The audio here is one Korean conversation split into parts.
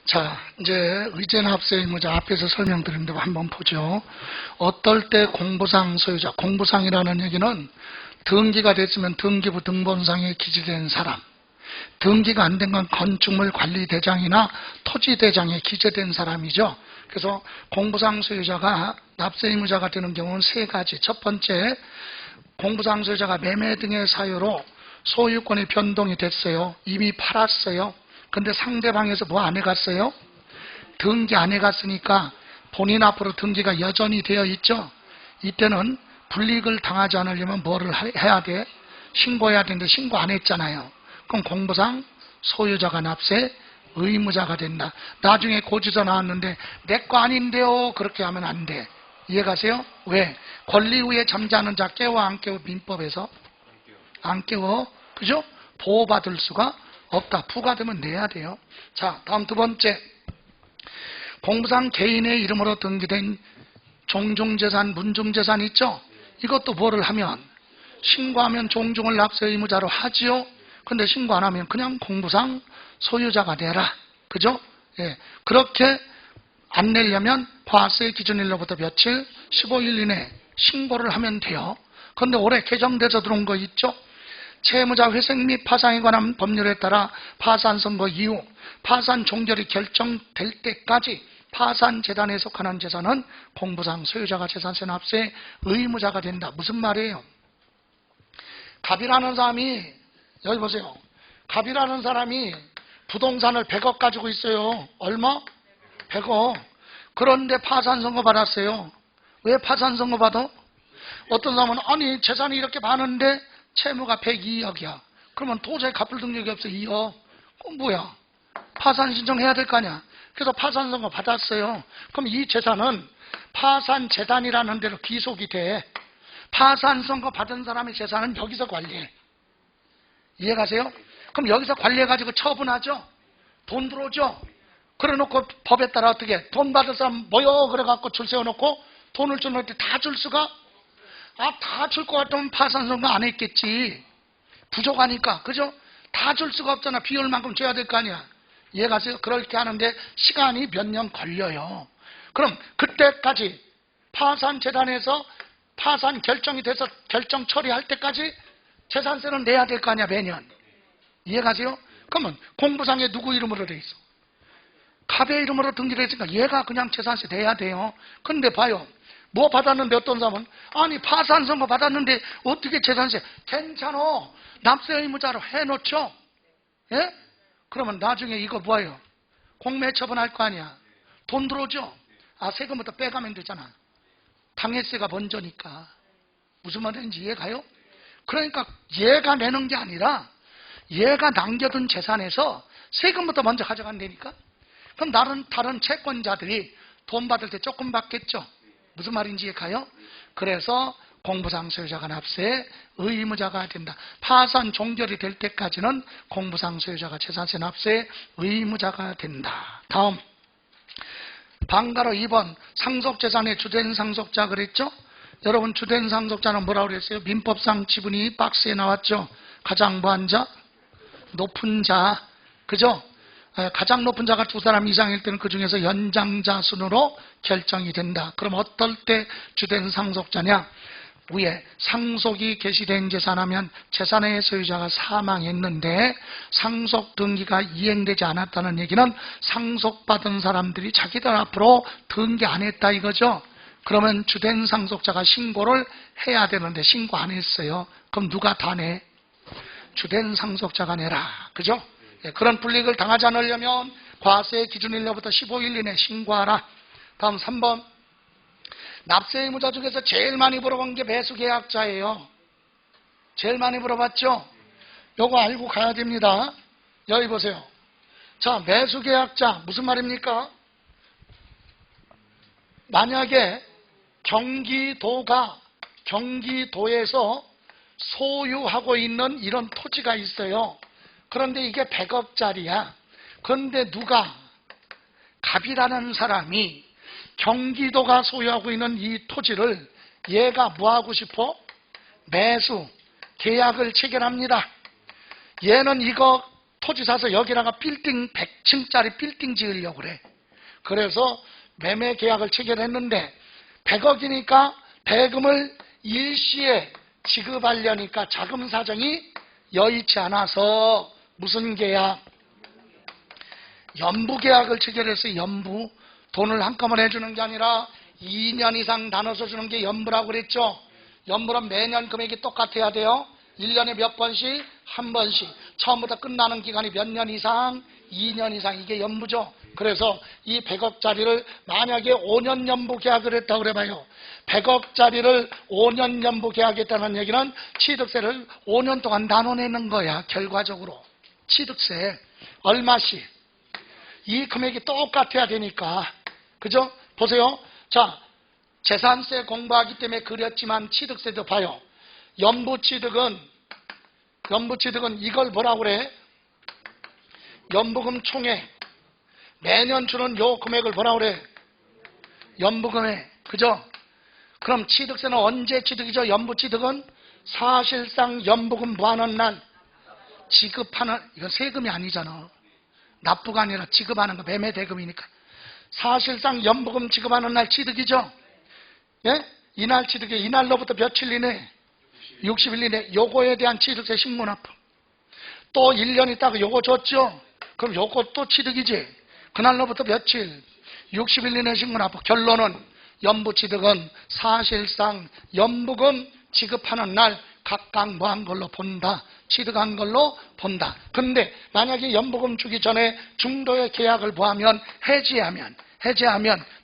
자, 이제 의제납세 의무자 앞에서 설명드렸는데 한번 보죠. 어떨 때 공부상 소유자, 공부상이라는 얘기는 등기가 됐으면 등기부 등본상에 기재된 사람, 등기가 안 된 건 건축물 관리대장이나 토지대장에 기재된 사람이죠. 그래서 공부상 소유자가 납세 의무자가 되는 경우는 세 가지. 첫 번째, 공부상 소유자가 매매 등의 사유로 소유권이 변동이 됐어요. 이미 팔았어요. 근데 상대방에서 뭐 안 해갔어요? 등기 안 해갔으니까 본인 앞으로 등기가 여전히 되어 있죠. 이때는 불이익을 당하지 않으려면 뭐를 해야 돼? 신고해야 되는데 신고 안 했잖아요. 그럼 공부상 소유자가 납세 의무자가 된다. 나중에 고지서 나왔는데 내 거 아닌데요. 그렇게 하면 안 돼. 이해가세요? 왜? 권리 후에 잠자는 자 깨워 안 깨워? 민법에서 안 깨워. 그죠? 보호받을 수가 없다. 부과되면 내야 돼요. 자, 다음 두 번째. 공부상 개인의 이름으로 등기된 종중재산, 문중재산 있죠? 이것도 뭐를 하면? 신고하면 종중을 납세 의무자로 하지요? 근데 신고 안 하면 그냥 공부상 소유자가 되라. 그죠? 예. 그렇게 안 내려면 과세 기준일로부터 며칠? 15일 이내 신고를 하면 돼요. 그런데 올해 개정돼서 들어온 거 있죠? 채무자 회색 및 파산에 관한 법률에 따라 파산 선고 이후 파산 종결이 결정될 때까지 파산 재단에 속하는 재산은 공부상 소유자가 재산세 납세 의무자가 된다. 무슨 말이에요? 갑이라는 사람이, 여기 보세요. 갑이라는 사람이 부동산을 100억 가지고 있어요. 얼마? 100억. 그런데 파산 선고 받았어요. 왜 파산 선고 받아? 어떤 사람은 아니 재산이 이렇게 많은데 채무가 102억이야. 그러면 도저히 갚을 능력이 없어. 2억. 그럼 뭐야? 파산 신청해야 될 거 아니야. 그래서 파산 선고 받았어요. 그럼 이 재산은 파산 재단이라는 데로 귀속이 돼. 파산 선고 받은 사람의 재산은 여기서 관리해. 이해가세요? 그럼 여기서 관리해가지고 처분하죠? 돈 들어오죠? 그래 놓고 법에 따라 어떻게? 돈 받을 사람 뭐요? 그래 갖고 줄 세워놓고 돈을 주는데 다 줄 수가? 다 줄 것 같으면 파산 선고 안 했겠지. 부족하니까. 그죠? 다 줄 수가 없잖아. 비율만큼 줘야 될 거 아니야. 이해가세요? 그렇게 하는데 시간이 몇 년 걸려요. 그럼 그때까지 파산 재단에서 파산 결정이 돼서 결정 처리할 때까지 재산세는 내야 될 거 아니야. 매년. 이해가세요? 그러면 공부상에 누구 이름으로 돼 있어? 갑의 이름으로 등기를 했으니까 얘가 그냥 재산세 내야 돼요. 근데 봐요. 뭐 받았는데 어떤 사람은 아니 파산 선고 받았는데 어떻게 재산세? 괜찮아. 납세 의무자로 해놓죠. 예? 그러면 나중에 이거 뭐예요? 공매 처분할 거 아니야. 돈 들어오죠? 세금부터 빼가면 되잖아. 당해세가 먼저니까. 무슨 말인지 이해가요? 그러니까 얘가 내는 게 아니라 얘가 남겨둔 재산에서 세금부터 먼저 가져간다니까. 그럼 다른 채권자들이 돈 받을 때 조금 받겠죠. 무슨 말인지 이해가요? 그래서 공부상 소유자가 납세 의무자가 된다. 파산 종결이 될 때까지는 공부상 소유자가 재산세 납세 의무자가 된다. 다음 방가로 2번 상속재산의 주된 상속자 그랬죠? 여러분 주된 상속자는 뭐라고 그랬어요? 민법상 지분이 박스에 나왔죠? 가장 뭐한 자? 높은 자. 그죠? 가장 높은 자가 두 사람 이상일 때는 그 중에서 연장자 순으로 결정이 된다. 그럼 어떨 때 주된 상속자냐? 위에 상속이 개시된 재산하면 재산의 소유자가 사망했는데 상속 등기가 이행되지 않았다는 얘기는 상속받은 사람들이 자기들 앞으로 등기 안 했다 이거죠. 그러면 주된 상속자가 신고를 해야 되는데 신고 안 했어요. 그럼 누가 다 내? 주된 상속자가 내라. 그죠? 그런 불이익을 당하지 않으려면 과세 기준일로부터 15일 이내 신고하라. 다음 3번 납세 의무자 중에서 제일 많이 물어본 게 매수계약자예요. 제일 많이 물어봤죠? 요거 알고 가야 됩니다. 여기 보세요. 자, 매수계약자 무슨 말입니까? 만약에 경기도에서 소유하고 있는 이런 토지가 있어요. 그런데 이게 100억짜리야. 그런데 누가 갑이라는 사람이 경기도가 소유하고 있는 이 토지를 얘가 뭐하고 싶어? 매수 계약을 체결합니다. 얘는 이거 토지 사서 여기다가 빌딩 100층짜리 빌딩 지으려고 그래. 그래서 매매 계약을 체결했는데 100억이니까 대금을 일시에 지급하려니까 자금 사정이 여의치 않아서 무슨 계약? 연부 계약을 체결했어요. 연부. 돈을 한꺼번에 해주는 게 아니라 2년 이상 나눠서 주는 게 연부라고 그랬죠. 연부는 매년 금액이 똑같아야 돼요. 1년에 몇 번씩? 한 번씩. 처음부터 끝나는 기간이 몇 년 이상? 2년 이상. 이게 연부죠. 그래서 이 100억짜리를 만약에 5년 연부 계약을 했다고 그래봐요. 100억짜리를 5년 연부 계약했다는 얘기는 취득세를 5년 동안 나눠내는 거야. 결과적으로. 취득세. 얼마씩? 이 금액이 똑같아야 되니까. 그죠? 보세요. 자, 재산세 공부하기 때문에 그렸지만 취득세도 봐요. 연부취득은 이걸 뭐라고 그래? 연부금 총액. 매년 주는 요 금액을 뭐라고 그래? 연부금액. 그죠? 그럼 취득세는 언제 취득이죠? 연부취득은 사실상 연부금 무한한 날 지급하는, 이건 세금이 아니잖아. 납부가 아니라 지급하는 거, 매매 대금이니까. 사실상 연부금 지급하는 날 취득이죠. 예? 이날 취득이 이날로부터 며칠 이내? 60일 이내. 요거에 대한 취득세 신고납부. 또 1년 있다가 요거 줬죠. 그럼 요거 또 취득이지. 그날로부터 며칠? 60일 이내 신고납부. 결론은 연부취득은 사실상 연부금 지급하는 날 각각 뭐 한 걸로 본다. 취득한 걸로 본다. 근데 만약에 연부금 주기 전에 중도의 계약을 보하면 해지하면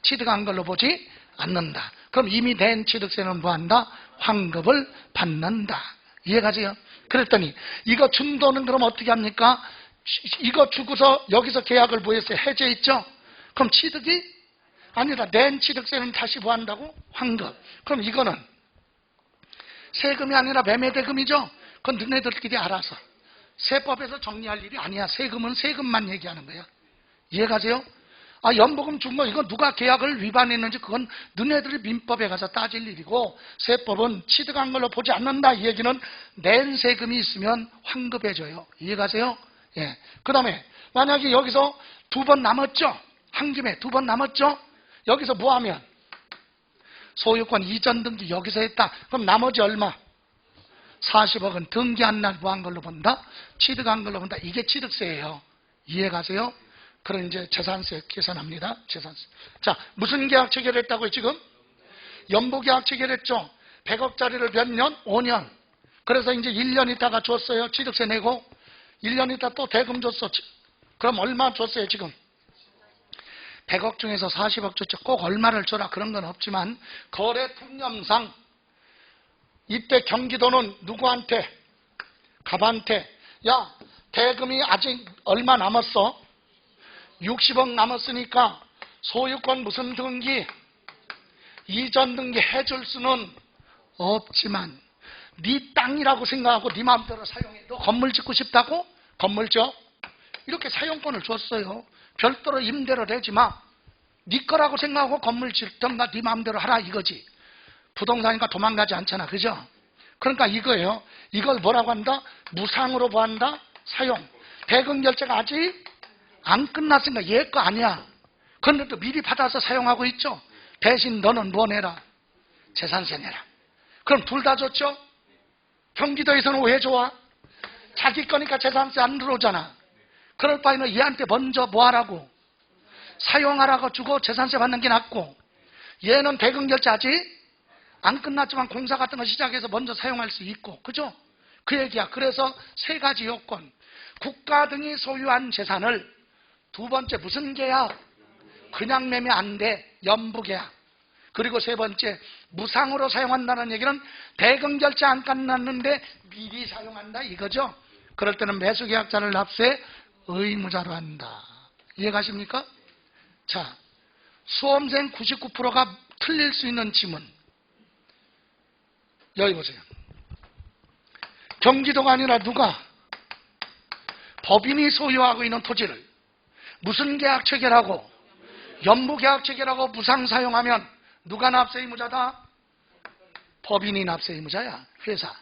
취득한 걸로 보지 않는다. 그럼 이미 낸 취득세는 뭐한다? 환급을 받는다. 이해가세요? 그랬더니 이거 준 돈은 그럼 어떻게 합니까? 이거 주고서 여기서 계약을 보였어요. 해제했죠? 그럼 취득이 아니라 낸 취득세는 다시 뭐한다고? 환급. 그럼 이거는 세금이 아니라 매매대금이죠? 그건 너네들끼리 알아서. 세법에서 정리할 일이 아니야. 세금은 세금만 얘기하는 거야. 이해가세요? 아, 연보금 준 거 이거 누가 계약을 위반했는지 그건 너네들이 민법에 가서 따질 일이고, 세법은 취득한 걸로 보지 않는다. 이 얘기는 낸 세금이 있으면 환급해줘요. 이해가세요? 예. 그 다음에 만약에 여기서 2번 남았죠? 한 김에 2번 남았죠? 여기서 뭐 하면? 소유권 이전 등기 여기서 했다. 그럼 나머지 얼마? 40억은 등기한 날 뭐 한 걸로 본다? 취득한 걸로 본다. 이게 취득세예요. 이해가세요? 그럼 이제 재산세 계산합니다. 재산세. 자, 무슨 계약 체결했다고요 지금? 연부계약 체결했죠. 100억짜리를 몇 년? 5년. 그래서 이제 1년 있다가 줬어요. 취득세 내고 1년 있다 또 대금 줬어. 그럼 얼마 줬어요 지금? 100억 중에서 40억 줬죠. 꼭 얼마를 줘라 그런 건 없지만 거래 통념상 이때 경기도는 누구한테? 갑한테. 야, 대금이 아직 얼마 남았어? 60억 남았으니까 소유권 무슨 등기? 이전 등기 해줄 수는 없지만 네 땅이라고 생각하고 네 마음대로 사용해. 너 건물 짓고 싶다고? 건물 줘? 이렇게 사용권을 줬어요. 별도로 임대로 내지 마. 네 거라고 생각하고 건물 짓던가 네 마음대로 하라 이거지. 부동산이니까 도망가지 않잖아. 그죠? 그러니까 이거예요. 이걸 뭐라고 한다? 무상으로 보한다? 사용. 대금 결제가 아직 안 끝났으니까 얘 거 아니야. 그런데도 미리 받아서 사용하고 있죠. 대신 너는 뭐 내라? 재산세 내라. 그럼 둘 다 줬죠? 경기도에서는 왜 좋아? 자기 거니까 재산세 안 들어오잖아. 그럴 바에는 얘한테 먼저 뭐 하라고? 사용하라고 주고 재산세 받는 게 낫고, 얘는 대금 결제 아직 안 끝났지만 공사 같은 거 시작해서 먼저 사용할 수 있고, 그죠? 그 얘기야. 그래서 세 가지 요건. 국가 등이 소유한 재산을 두 번째 무슨 계약? 그냥 매매 안 돼. 연부계약. 그리고 세 번째 무상으로 사용한다는 얘기는 대금 결제 안 끝났는데 미리 사용한다 이거죠. 그럴 때는 매수계약자를 납세 의무자로 한다. 이해가십니까? 자, 수험생 99%가 틀릴 수 있는 지문. 여기 보세요. 경기도가 아니라 누가? 법인이 소유하고 있는 토지를 무슨 계약 체결하고? 연부계약 체결하고 무상 사용하면 누가 납세 의무자다? 법인이 납세 의무자야. 회사.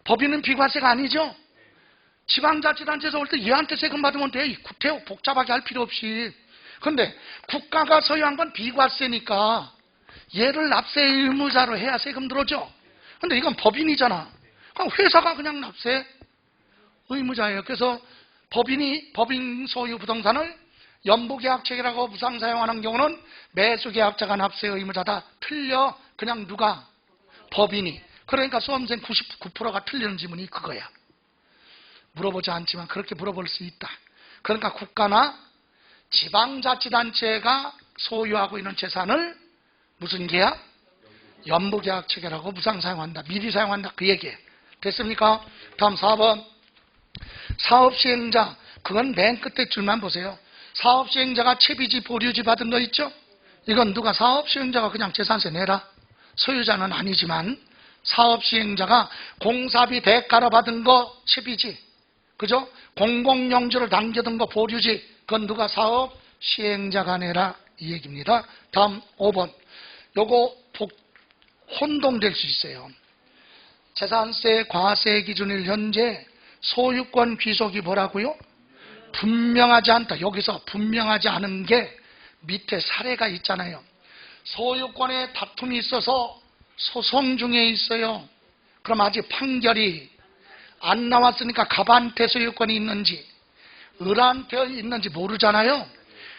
법인은 비과세가 아니죠? 지방자치단체에서 올 때 얘한테 세금 받으면 돼. 구태여 복잡하게 할 필요 없이. 근데 국가가 소유한 건 비과세니까 얘를 납세 의무자로 해야 세금 들어오죠. 근데 이건 법인이잖아. 그럼 회사가 그냥 납세 의무자예요. 그래서 법인 소유 부동산을 연부계약체계라고 무상 사용하는 경우는 매수계약자가 납세 의무자다. 틀려. 그냥 누가? 법인이. 그러니까 수험생 99%가 틀리는 지문이 그거야. 물어보지 않지만 그렇게 물어볼 수 있다. 그러니까 국가나 지방자치단체가 소유하고 있는 재산을 무슨 계약? 연부계약체계라고 무상 사용한다. 미리 사용한다. 그 얘기예요. 됐습니까? 다음 4번. 사업시행자. 그건 맨 끝에 줄만 보세요. 사업시행자가 채비지 보류지 받은 거 있죠? 이건 누가? 사업시행자가 그냥 재산세 내라. 소유자는 아니지만 사업시행자가 공사비 대가로 받은 거 채비지. 그죠? 공공용지를 남겨둔 거 보류지. 그건 누가? 사업시행자가 내라. 이 얘기입니다. 다음 5번. 요거 혼동될 수 있어요. 재산세, 과세 기준일 현재 소유권 귀속이 뭐라고요? 분명하지 않다. 여기서 분명하지 않은 게 밑에 사례가 있잖아요. 소유권에 다툼이 있어서 소송 중에 있어요. 그럼 아직 판결이 안 나왔으니까 갑한테 소유권이 있는지 을한테 있는지 모르잖아요.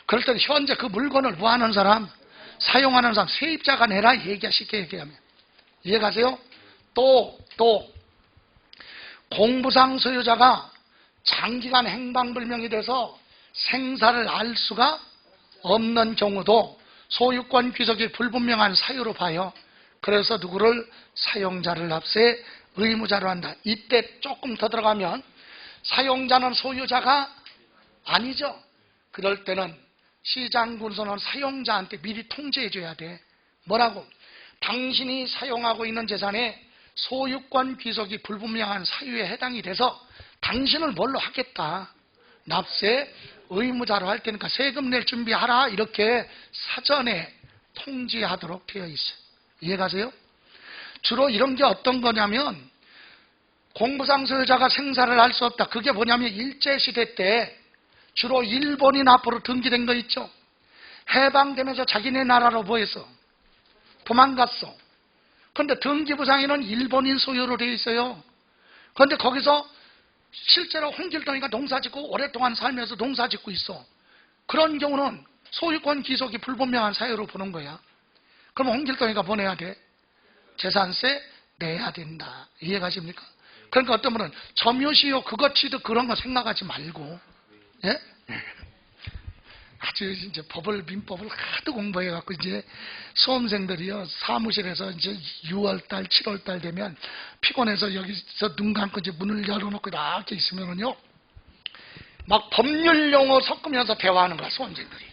그럴 때는 현재 그 물건을 뭐 하는 사람? 사용하는 사람, 세입자가 내라. 쉽게 얘기하면. 이해가세요? 또 공부상 소유자가 장기간 행방불명이 돼서 생사를 알 수가 없는 경우도 소유권 귀속이 불분명한 사유로 봐요. 그래서 누구를? 사용자를 납세 의무자로 한다. 이때 조금 더 들어가면 사용자는 소유자가 아니죠. 그럴 때는 시장군소는 사용자한테 미리 통지해 줘야 돼. 뭐라고? 당신이 사용하고 있는 재산에 소유권 귀속이 불분명한 사유에 해당이 돼서 당신을 뭘로 하겠다. 납세 의무자로 할 테니까 세금 낼 준비하라. 이렇게 사전에 통지하도록 되어 있어요. 이해가세요? 주로 이런 게 어떤 거냐면 공부상 소유자가 생사를 알 수 없다. 그게 뭐냐면 일제시대 때 주로 일본인 앞으로 등기된 거 있죠. 해방되면서 자기네 나라로 뭐 했어? 도망갔어. 그런데 등기부상에는 일본인 소유로 되어 있어요. 그런데 거기서 실제로 홍길동이가 농사짓고 오랫동안 살면서 농사짓고 있어. 그런 경우는 소유권 귀속이 불분명한 사유로 보는 거야. 그럼 홍길동이가 뭐 내야 돼? 재산세 내야 된다. 이해가십니까? 그러니까 어떤 분은 점유시효 그것치도 그런 거 생각하지 말고, 예? 아주 이제 민법을 하도 공부해갖고 이제 수험생들이요 사무실에서 이제 6월달, 7월달 되면 피곤해서 여기서 눈 감고 이제 문을 열어놓고 이렇게 있으면은요 막 법률 용어 섞으면서 대화하는 거야 수험생들이.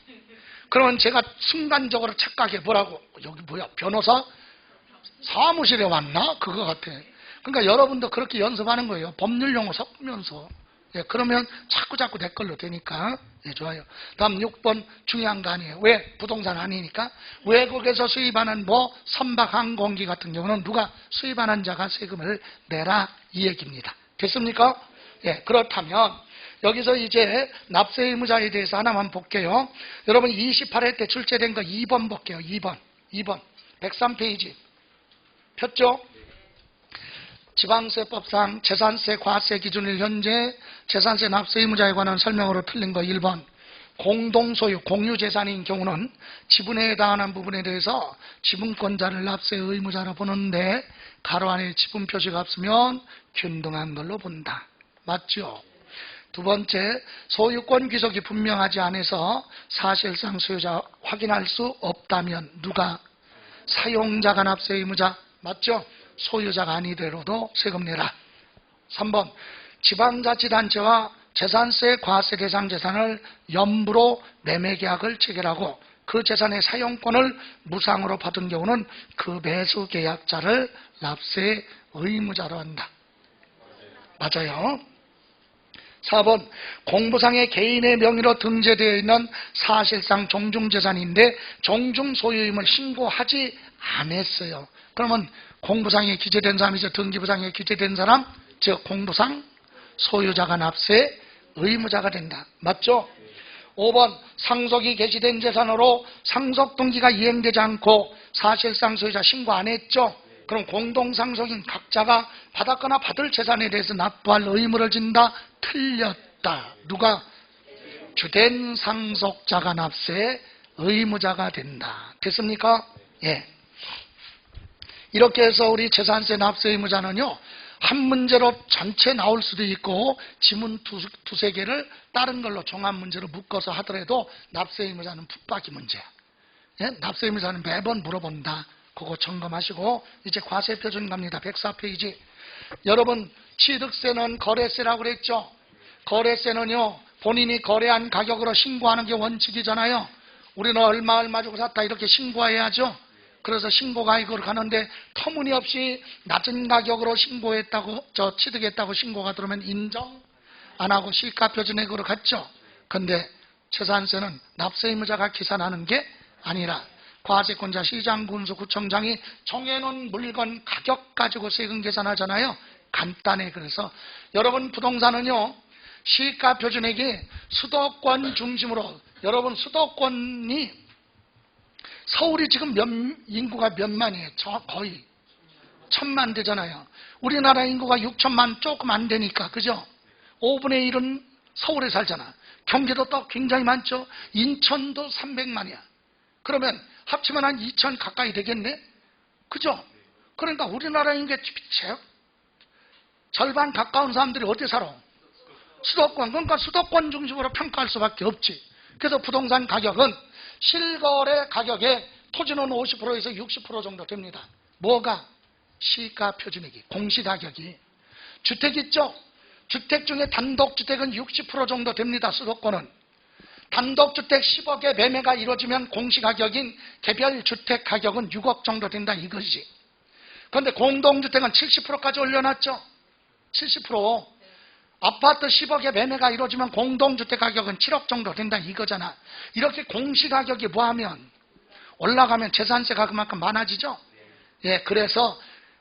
그러면 제가 순간적으로 착각해. 뭐라고? 여기 뭐야? 변호사 사무실에 왔나? 그거 같아. 그러니까 여러분도 그렇게 연습하는 거예요. 법률 용어 섞으면서. 예, 그러면 자꾸 내 걸로 되니까. 예, 좋아요. 다음 6번 중요한 거 아니에요. 왜? 부동산 아니니까. 외국에서 수입하는 선박 항공기 같은 경우는 누가? 수입하는 자가 세금을 내라. 이 얘기입니다. 됐습니까? 예, 그렇다면 여기서 이제 납세 의무자에 대해서 하나만 볼게요. 여러분 28회 때 출제된 거 2번 볼게요. 2번 103페이지 폈죠? 지방세법상 재산세 과세 기준일 현재 재산세 납세 의무자에 관한 설명으로 틀린 거 1번. 공동소유 공유재산인 경우는 지분에 해당하는 부분에 대해서 지분권자를 납세 의무자로 보는데 가로 안에 지분 표시가 없으면 균등한 걸로 본다. 맞죠? 두 번째, 소유권 귀속이 분명하지 않아서 사실상 소유자 확인할 수 없다면 누가? 사용자가 납세 의무자. 맞죠? 소유자가 아니더라도 세금 내라. 3번, 지방자치단체와 재산세 과세 대상 재산을 연부로 매매계약을 체결하고 그 재산의 사용권을 무상으로 받은 경우는 그 매수계약자를 납세 의무자로 한다. 맞아요. 4번, 공부상의 개인의 명의로 등재되어 있는 사실상 종중재산인데 종중소유임을 신고하지 않았어요. 그러면 공부상에 기재된 사람이죠. 등기부상에 기재된 사람, 즉 공부상 소유자가 납세 의무자가 된다. 맞죠? 5번 상속이 개시된 재산으로 상속등기가 이행되지 않고 사실상 소유자 신고 안 했죠? 그럼 공동상속인 각자가 받았거나 받을 재산에 대해서 납부할 의무를 진다. 틀렸다. 누가? 주된 상속자가 납세 의무자가 된다. 됐습니까? 예. 이렇게 해서 우리 재산세 납세 의무자는요, 한 문제로 전체 나올 수도 있고 지문 두세 개를 다른 걸로 종합 문제로 묶어서 하더라도 납세 의무자는 붙박이 문제야. 예? 납세 의무자는 매번 물어본다. 그거 점검하시고 이제 과세 표준 갑니다. 104페이지. 여러분, 취득세는 거래세라고 그랬죠? 거래세는요, 본인이 거래한 가격으로 신고하는 게 원칙이잖아요. 우리는 얼마 주고 샀다 이렇게 신고해야죠. 그래서 신고가액으로 가는데 터무니없이 낮은 가격으로 취득했다고 신고가 들어오면 인정 안 하고 시가표준액으로 갔죠. 근데 재산세는 납세 의무자가 계산하는 게 아니라 과세권자 시장군수 구청장이 정해놓은 물건 가격 가지고 세금 계산하잖아요. 간단해. 그래서 여러분, 부동산은요, 시가표준액이 수도권 중심으로, 여러분 수도권이 서울이 지금 인구가 몇만이에요? 거의 1000만 되잖아요. 우리나라 인구가 6천만 조금 안 되니까, 그죠? 5분의 1은 서울에 살잖아. 경기도 또 굉장히 많죠. 인천도 300만이야. 그러면 합치면 한 2천 가까이 되겠네? 그죠? 그러니까 우리나라 인구의 절반 가까운 사람들이 어디 살아? 수도권. 그러니까 수도권 중심으로 평가할 수밖에 없지. 그래서 부동산 가격은 실거래 가격에 토지는 50%에서 60% 정도 됩니다. 뭐가? 시가표준액이, 공시가격이. 주택 있죠? 주택 중에 단독주택은 60% 정도 됩니다. 수도권은. 단독주택 10억의 매매가 이루어지면 공시가격인 개별주택 가격은 6억 정도 된다 이것이지. 그런데 공동주택은 70%까지 올려놨죠? 70%. 아파트 10억의 매매가 이루어지면 공동주택 가격은 7억 정도 된다 이거잖아. 이렇게 공시가격이 뭐하면 올라가면 재산세가 그만큼 많아지죠. 예, 그래서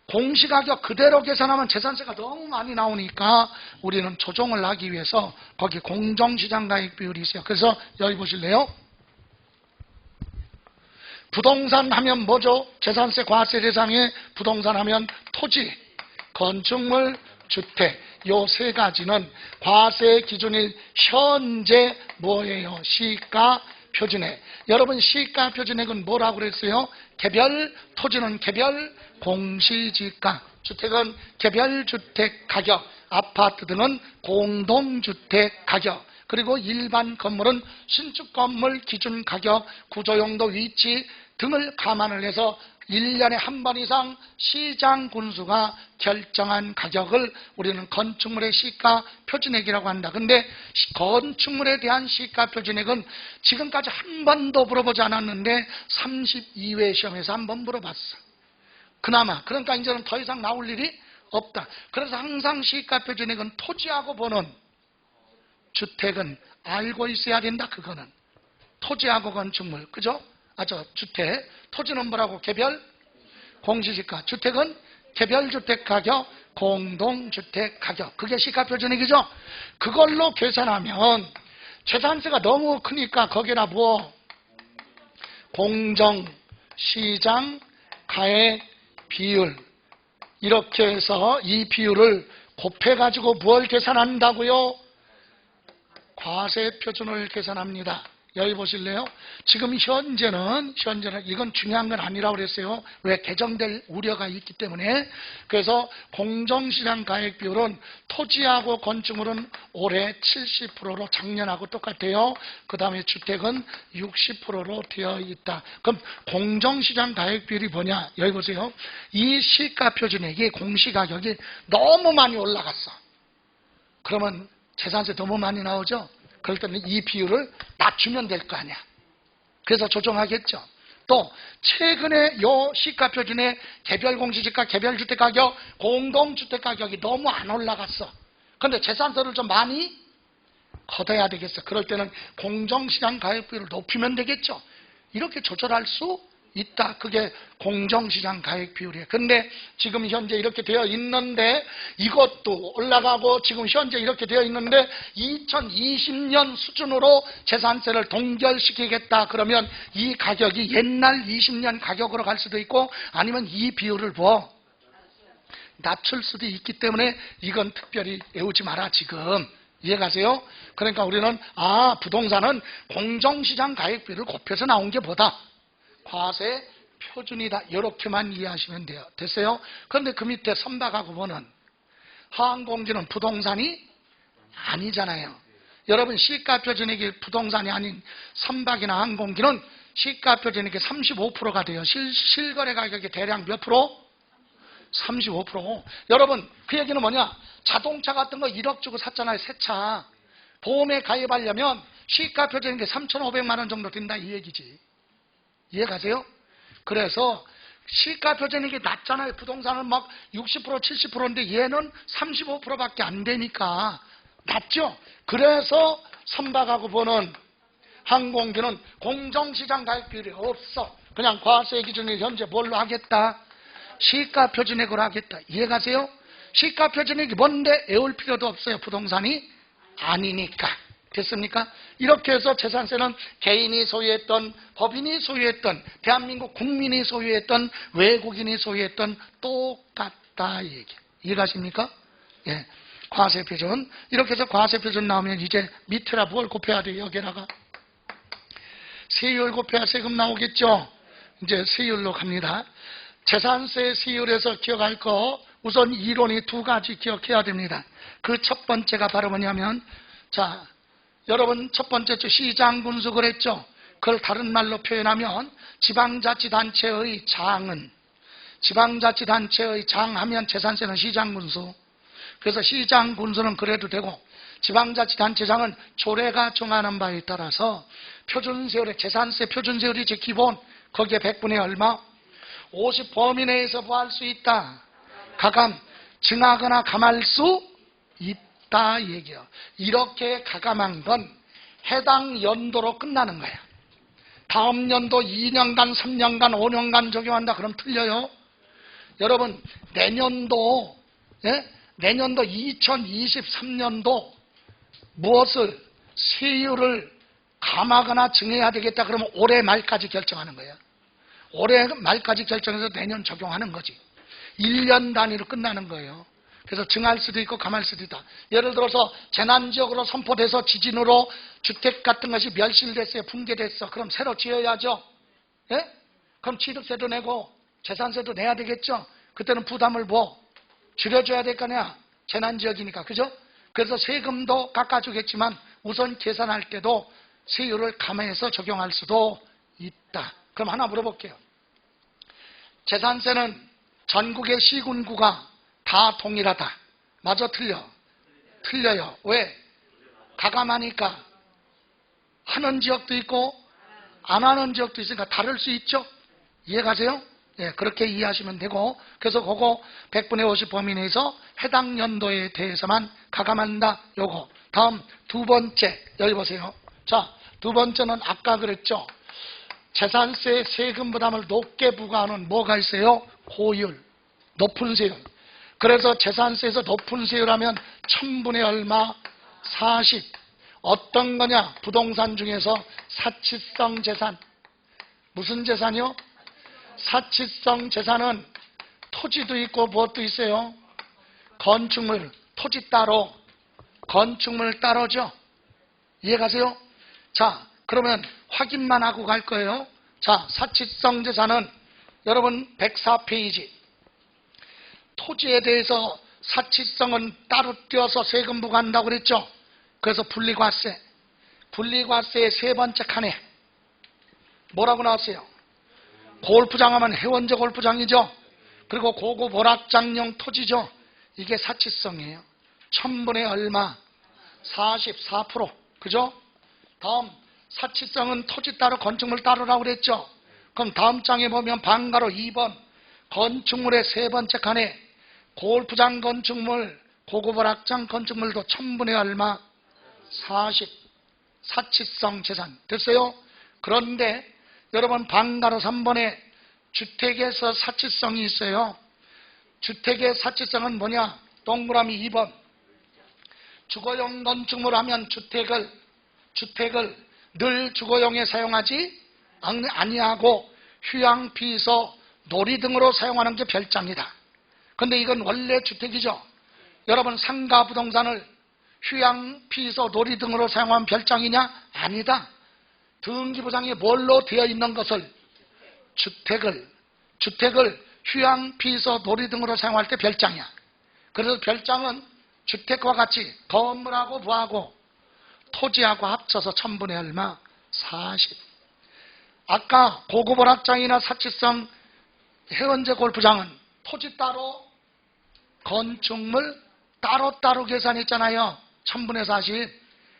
공시가격 그대로 계산하면 재산세가 너무 많이 나오니까 우리는 조정을 하기 위해서 거기 공정시장가액 비율이 있어요. 그래서 여기 보실래요? 부동산 하면 뭐죠? 재산세 과세 대상에 부동산 하면 토지, 건축물, 주택, 요 세 가지는 과세 기준일 현재 뭐예요? 시가 표준액. 여러분, 시가 표준액은 뭐라고 그랬어요? 개별, 토지는 개별 공시지가, 주택은 개별 주택 가격, 아파트 등은 공동주택 가격, 그리고 일반 건물은 신축 건물 기준 가격, 구조용도 위치 등을 감안을 해서 1년에 한 번 이상 시장 군수가 결정한 가격을 우리는 건축물의 시가 표준액이라고 한다. 근데 건축물에 대한 시가 표준액은 지금까지 한 번도 물어보지 않았는데 32회 시험에서 한 번 물어봤어. 그나마. 그러니까 이제는 더 이상 나올 일이 없다. 그래서 항상 시가 표준액은 토지하고 보는 주택은 알고 있어야 된다. 그거는 토지하고 건축물, 그죠? 주택, 토지는 뭐라고? 개별 공시지가, 주택은 개별주택 가격, 공동주택 가격. 그게 시가표준액이죠. 그걸로 계산하면 재산세가 너무 크니까 거기다 뭐 공정시장 가액 비율, 이렇게 해서 이 비율을 곱해가지고 뭘 계산한다고요? 과세표준을 계산합니다. 여기 보실래요? 지금 현재는 이건 중요한 건 아니라고 그랬어요. 왜? 개정될 우려가 있기 때문에. 그래서 공정시장 가액 비율은 토지하고 건축물은 올해 70%로 작년하고 똑같아요. 그 다음에 주택은 60%로 되어 있다. 그럼 공정시장 가액 비율이 뭐냐? 여기 보세요. 이 시가표준액이 공시가격이 너무 많이 올라갔어. 그러면 재산세 너무 많이 나오죠? 그럴 때는 이 비율을 낮추면 될 거 아니야. 그래서 조정하겠죠. 또 최근에 요 시가표준의 개별공시지가, 개별주택가격, 공동주택가격이 너무 안 올라갔어. 그런데 재산세를 좀 많이 걷어야 되겠어. 그럴 때는 공정시장 가액비율을 높이면 되겠죠. 이렇게 조절할 수 있다. 그게 공정시장 가액 비율이에요. 근데 지금 현재 이렇게 되어 있는데 이것도 올라가고 지금 현재 이렇게 되어 있는데 2020년 수준으로 재산세를 동결시키겠다 그러면 이 가격이 옛날 20년 가격으로 갈 수도 있고 아니면 이 비율을 낮출 수도 있기 때문에 이건 특별히 외우지 마라 지금. 이해가세요? 그러니까 우리는 부동산은 공정시장 가액비를 곱해서 나온 게 뭐다? 과세 표준이다. 이렇게만 이해하시면 돼요. 됐어요? 그런데 그 밑에 선박하고 보는 항공기는 부동산이 아니잖아요. 여러분 시가표준액이 부동산이 아닌 선박이나 항공기는 시가표준액이 35%가 돼요. 실거래 가격이 대략 몇 프로? 35%. 여러분 그 얘기는 뭐냐? 자동차 같은 거 1억 주고 샀잖아요. 새 차. 보험에 가입하려면 시가표준액이 3,500만 원 정도 든다 이 얘기지. 이해가세요? 그래서 시가표준액이 낮잖아요. 부동산은 막 60% 70%인데 얘는 35%밖에 안 되니까 낮죠. 그래서 선박하고 보는 항공기는 공정시장 가격 비율이 없어. 그냥 과세 기준을 현재 뭘로 하겠다? 시가표준액으로 하겠다. 이해가세요? 시가표준액이 뭔데 외울 필요도 없어요. 부동산이 아니니까. 됐습니까? 이렇게 해서 재산세는 개인이 소유했던, 법인이 소유했던, 대한민국 국민이 소유했던, 외국인이 소유했던 똑같다 이 얘기. 이해가십니까? 예. 과세표준. 이렇게 해서 과세표준 나오면 이제 밑에라 뭘 곱해야 돼요? 여기다가 세율 곱해야 세금 나오겠죠? 이제 세율로 갑니다. 재산세 세율에서 기억할 거 우선 이론이 두 가지 기억해야 됩니다. 그 첫 번째가 바로 뭐냐면 자, 여러분 첫 번째 시장군수 그랬죠? 그걸 다른 말로 표현하면 지방자치단체의 장은, 지방자치단체의 장하면 재산세는 시장군수. 그래서 시장군수는 그래도 되고 지방자치단체장은 조례가 정하는 바에 따라서 표준세율의 재산세 표준세율이지 기본 거기에 100분의 얼마? 50 범위 내에서 뭐 할 수 있다? 가감, 증하거나 감할 수 있다 이 얘기예요. 이렇게 가감한 건 해당 연도로 끝나는 거예요. 다음 연도 2년간, 3년간, 5년간 적용한다 그럼 틀려요. 여러분 내년도 내년도 2023년도 무엇을 세율을 감하거나 증해야 되겠다 그러면 올해 말까지 결정하는 거예요. 올해 말까지 결정해서 내년 적용하는 거지. 1년 단위로 끝나는 거예요. 그래서 증할 수도 있고 감할 수도 있다. 예를 들어서 재난지역으로 선포돼서 지진으로 주택 같은 것이 멸실됐어요. 붕괴됐어. 그럼 새로 지어야죠. 예? 그럼 취득세도 내고 재산세도 내야 되겠죠. 그때는 부담을 줄여줘야 될 거냐. 재난지역이니까. 그죠? 그래서 세금도 깎아주겠지만 우선 계산할 때도 세율을 감해서 적용할 수도 있다. 그럼 하나 물어볼게요. 재산세는 전국의 시군구가 다 동일하다. 맞아 틀려? 틀려요. 왜? 가감하니까 하는 지역도 있고 안 하는 지역도 있으니까 다를 수 있죠. 이해가세요? 예, 그렇게 이해하시면 되고 그래서 그거 100분의 50 범위 내에서 해당 연도에 대해서만 가감한다. 요거. 다음 두 번째 여기 보세요. 자, 두 번째는 아까 그랬죠. 재산세 세금 부담을 높게 부과하는 뭐가 있어요? 고율, 높은 세율. 그래서 재산세에서 높은 세율하면 1000분의 얼마? 40. 어떤 거냐? 부동산 중에서 사치성 재산. 무슨 재산이요? 사치성 재산은 토지도 있고 무엇도 있어요? 건축물, 토지 따로, 건축물 따로죠. 이해가세요? 자, 그러면 확인만 하고 갈 거예요. 자, 사치성 재산은 여러분 104페이지. 토지에 대해서 사치성은 따로 띄어서 세금 부과한다고 그랬죠. 그래서 분리과세. 분리과세의 세 번째 칸에 뭐라고 나왔어요? 골프장 하면 해원제 골프장이죠. 그리고 고급 오락장용 토지죠. 이게 사치성이에요. 1000분의 얼마? 44%. 그죠? 다음 사치성은 토지 따로 건축물 따로라고 그랬죠. 그럼 다음 장에 보면 방가로 2번 건축물의 세 번째 칸에 골프장 건축물, 고급 오락장 건축물도 1000분의 얼마? 40. 사치성 재산. 됐어요? 그런데 여러분 방가로 3번에 주택에서 사치성이 있어요. 주택의 사치성은 뭐냐? 동그라미 2번. 주거용 건축물 하면 주택을 늘 주거용에 사용하지 아니하고 휴양, 피서, 놀이 등으로 사용하는 게 별장이다. 근데 이건 원래 주택이죠. 여러분 상가 부동산을 휴양, 피서, 놀이 등으로 사용하면 별장이냐? 아니다. 등기부상에 뭘로 되어 있는 것을 주택을 휴양, 피서, 놀이 등으로 사용할 때 별장이야. 그래서 별장은 주택과 같이 건물하고 부하고 토지하고 합쳐서 1000분의 얼마? 40. 아까 고급 오락장이나 사치성 해원제 골프장은 토지 따로 건축물 따로따로 계산했잖아요. 1000분의 40.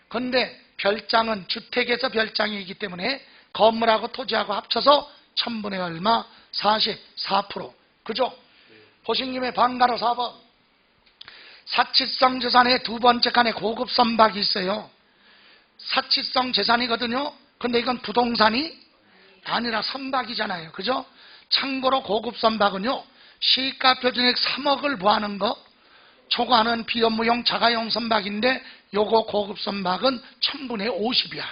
그런데 별장은 주택에서 별장이기 때문에 건물하고 토지하고 합쳐서 1000분의 얼마? 44%. 그죠? 보신님의 방가로 4번. 사치성 재산의 두 번째 칸에 고급 선박이 있어요. 사치성 재산이거든요. 근데 이건 부동산이 아니라 선박이잖아요. 그죠? 참고로 고급 선박은요, 시가 표준액 3억을 부하는 거, 초과하는 비업무용 자가용 선박인데 요거 고급 선박은 1000분의 50이야.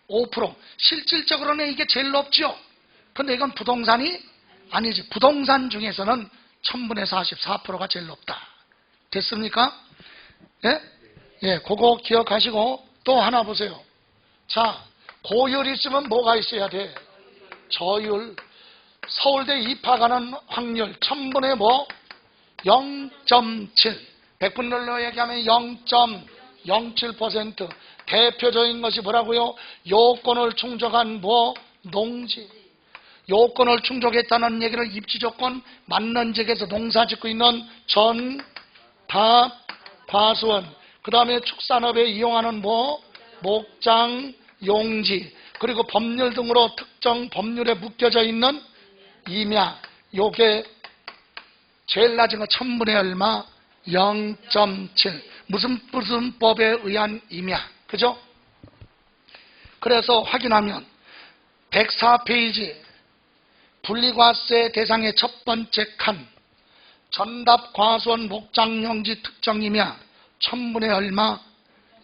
5%. 실질적으로는 이게 제일 높죠. 근데 이건 부동산이 아니지. 부동산 중에서는 1000분의 44%가 제일 높다. 됐습니까? 예? 예, 그거 기억하시고 또 하나 보세요. 자, 고율 있으면 뭐가 있어야 돼? 저율. 서울대 입학하는 확률 1000분의 뭐? 0.7. 100분율로 얘기하면 0.07%. 대표적인 것이 뭐라고요? 요건을 충족한 뭐? 농지. 요건을 충족했다는 얘기를 입지조건 맞는 지역에서 농사 짓고 있는 전답 과수원. 그 다음에 축산업에 이용하는 뭐? 목장, 용지. 그리고 법률 등으로 특정 법률에 묶여져 있는 임야. 요게 제일 낮은 거 1000분의 얼마? 0.7. 무슨 법에 의한 임야. 그죠? 그래서 확인하면 104페이지 분리과세 대상의 첫 번째 칸 전답 과수원 목장용지 특정 임야 1000분의 얼마?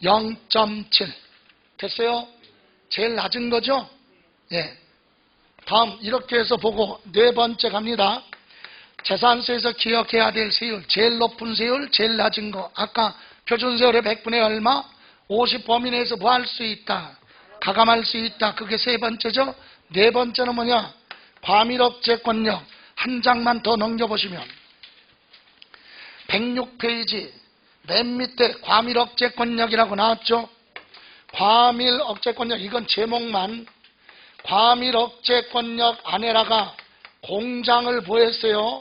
0.7. 됐어요? 제일 낮은 거죠? 예. 다음 이렇게 해서 보고 네 번째 갑니다. 재산세에서 기억해야 될 세율, 제일 높은 세율, 제일 낮은 거. 아까 표준세율의 100분의 얼마? 50 범위 내에서 뭐 할 수 있다? 가감할 수 있다. 그게 세 번째죠. 네 번째는 뭐냐? 과밀억제권력. 한 장만 더 넘겨보시면 106페이지 맨 밑에 과밀억제권력이라고 나왔죠. 과밀억제권력, 이건 제목만. 과밀억제권력 안에다가 공장을 보였어요.